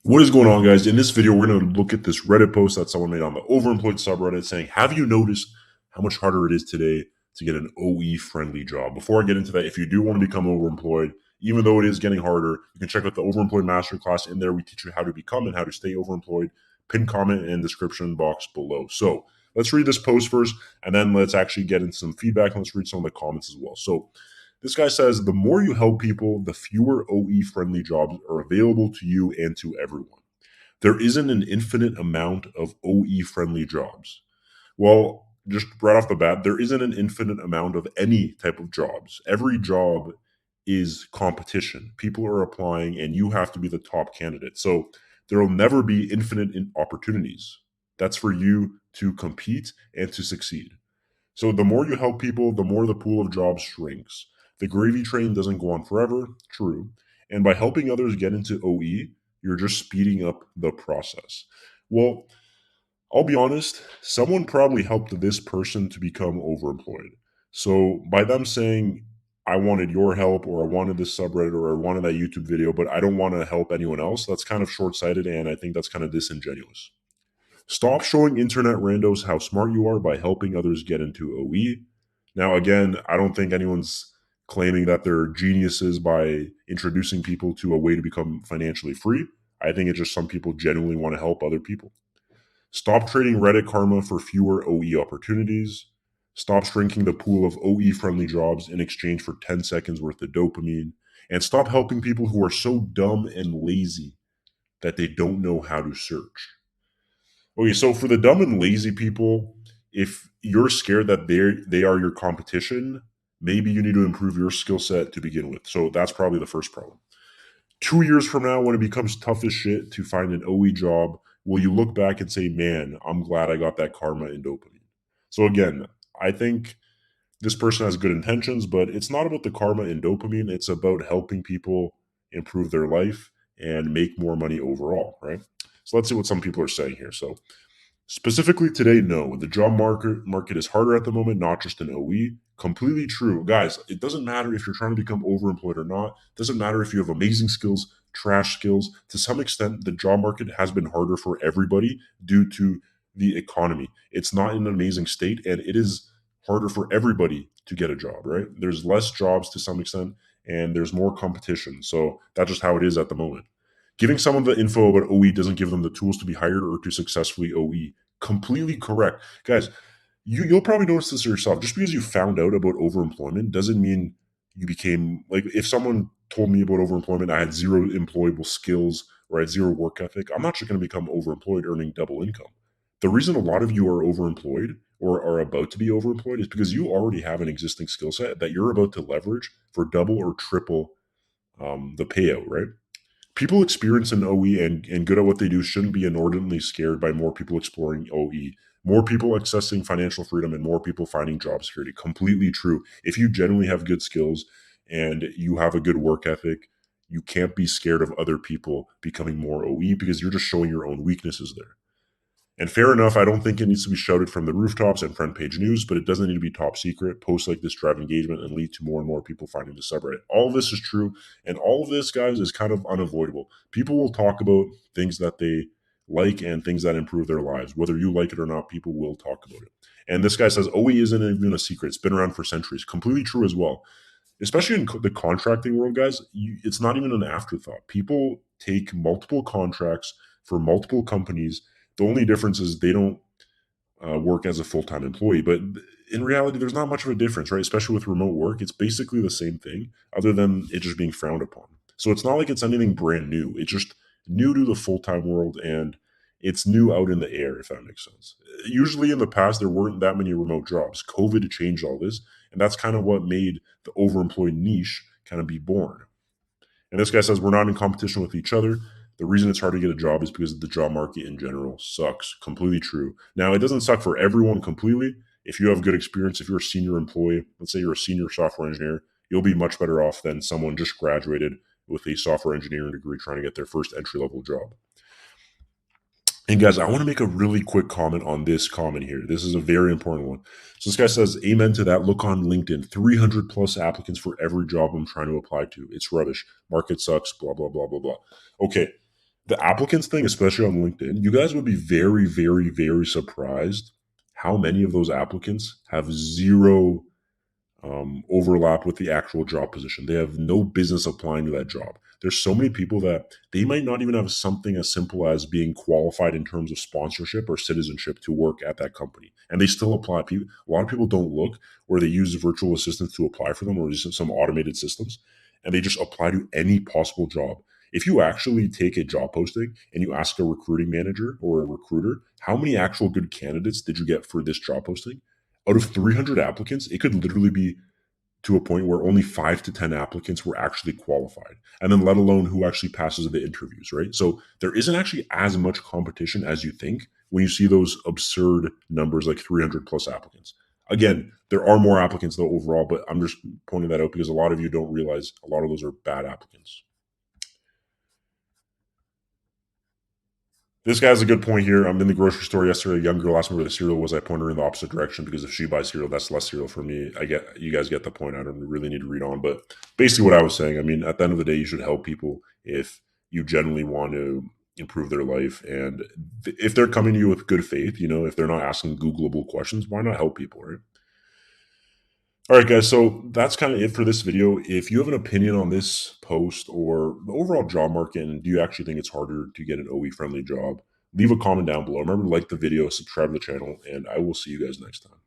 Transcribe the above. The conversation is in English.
What is going on, guys? In this video, we're going to look at this Reddit post that someone made on the Overemployed subreddit saying, have you noticed how much harder it is today to get an OE-friendly job? Before I get into that, if you do want to become overemployed, even though it is getting harder, you can check out the Overemployed Masterclass. In there, we teach you how to become and how to stay overemployed. Pin comment in description box below. So let's read this post first, and then let's actually get into some feedback, and let's read some of the comments as well. So this guy says the more you help people, the fewer OE friendly jobs are available to you and to everyone. There isn't an infinite amount of OE friendly jobs. Well, just right off the bat, there isn't an infinite amount of any type of jobs. Every job is competition. People are applying, and you have to be the top candidate. So there will never be infinite opportunities. That's for you to compete and to succeed. So the more you help people, the more the pool of jobs shrinks. The gravy train doesn't go on forever, true. And by helping others get into OE, you're just speeding up the process. Well, I'll be honest, someone probably helped this person to become overemployed. So by them saying, I wanted your help, or I wanted this subreddit, or I wanted that YouTube video, but I don't want to help anyone else, that's kind of short sighted. And I think that's kind of disingenuous. Stop showing internet randos how smart you are by helping others get into OE. Now, again, I don't think anyone's claiming that they're geniuses by introducing people to a way to become financially free. I think it's just some people genuinely want to help other people. Stop trading Reddit karma for fewer OE opportunities. Stop shrinking the pool of OE friendly jobs in exchange for 10 seconds worth of dopamine. And stop helping people who are so dumb and lazy that they don't know how to search. Okay, so for the dumb and lazy people, if you're scared that they are your competition, maybe you need to improve your skill set to begin with. So that's probably the first problem. 2 years from now, when it becomes tough as shit to find an OE job, will you look back and say, man, I'm glad I got that karma and dopamine? So again, I think this person has good intentions, but it's not about the karma and dopamine. It's about helping people improve their life and make more money overall, right? So let's see what some people are saying here. So specifically today, no. The job market is harder at the moment, not just in OE. Completely true. Guys, it doesn't matter if you're trying to become overemployed or not. It doesn't matter if you have amazing skills, trash skills. To some extent, the job market has been harder for everybody due to the economy. It's not in an amazing state, and it is harder for everybody to get a job, right? There's less jobs to some extent, and there's more competition. So that's just how it is at the moment. Giving someone the info about OE doesn't give them the tools to be hired or to successfully OE. Completely correct. Guys, you'll probably notice this yourself. Just because you found out about overemployment doesn't mean you became like, if someone told me about overemployment, I had zero employable skills or I had zero work ethic, I'm not just going to become overemployed earning double income. The reason a lot of you are overemployed or are about to be overemployed is because you already have an existing skill set that you're about to leverage for double or triple the payout, right? People experienced in OE and good at what they do shouldn't be inordinately scared by more people exploring OE, more people accessing financial freedom, and more people finding job security. Completely true. If you genuinely have good skills and you have a good work ethic, you can't be scared of other people becoming more OE because you're just showing your own weaknesses there. And fair enough, I don't think it needs to be shouted from the rooftops and front page news, but it doesn't need to be top secret. Posts like this drive engagement and lead to more and more people finding the subreddit. All of this is true. And all of this, guys, is kind of unavoidable. People will talk about things that they like and things that improve their lives. Whether you like it or not, people will talk about it. And this guy says OE isn't even a secret. It's been around for centuries. Completely true as well. Especially in the contracting world, guys, it's not even an afterthought. People take multiple contracts for multiple companies. The only difference is they don't work as a full-time employee. But in reality, there's not much of a difference, right? Especially with remote work, it's basically the same thing, other than it just being frowned upon. So it's not like it's anything brand new. It's just new to the full-time world, and it's new out in the air, if that makes sense. Usually in the past, there weren't that many remote jobs. COVID changed all this, and that's kind of what made the overemployed niche kind of be born. And this guy says we're not in competition with each other. The reason it's hard to get a job is because the job market in general sucks. Completely true. Now, it doesn't suck for everyone completely. If you have good experience, if you're a senior employee, let's say you're a senior software engineer, you'll be much better off than someone just graduated with a software engineering degree trying to get their first entry level job. And guys, I want to make a really quick comment on this comment here. This is a very important one. So this guy says, amen to that. Look on LinkedIn, 300 plus applicants for every job I'm trying to apply to. It's rubbish. Market sucks, blah, blah, blah, blah, blah. Okay. The applicants thing, especially on LinkedIn, you guys would be very, very, very surprised how many of those applicants have zero overlap with the actual job position. They have no business applying to that job. There's so many people that they might not even have something as simple as being qualified in terms of sponsorship or citizenship to work at that company, and they still apply. People, a lot of people don't look, or they use virtual assistants to apply for them, or use some automated systems, and they just apply to any possible job. If you actually take a job posting and you ask a recruiting manager or a recruiter, how many actual good candidates did you get for this job posting? Out of 300 applicants, it could literally be to a point where only 5 to 10 applicants were actually qualified, and then let alone who actually passes the interviews, right? So there isn't actually as much competition as you think when you see those absurd numbers like 300 plus applicants. Again, there are more applicants though overall, but I'm just pointing that out because a lot of you don't realize a lot of those are bad applicants. This guy has a good point here. I'm in the grocery store yesterday. A young girl asked me where the cereal was. I pointed her in the opposite direction because if she buys cereal, that's less cereal for me. I get you guys get the point. I don't really need to read on, but basically what I was saying. I mean, at the end of the day, you should help people if you genuinely want to improve their life, and if they're coming to you with good faith, if they're not asking Googleable questions, why not help people, right? All right, guys. So that's kind of it for this video. If you have an opinion on this post or the overall job market, and do you actually think it's harder to get an OE friendly job, leave a comment down below. Remember to like the video, subscribe to the channel, and I will see you guys next time.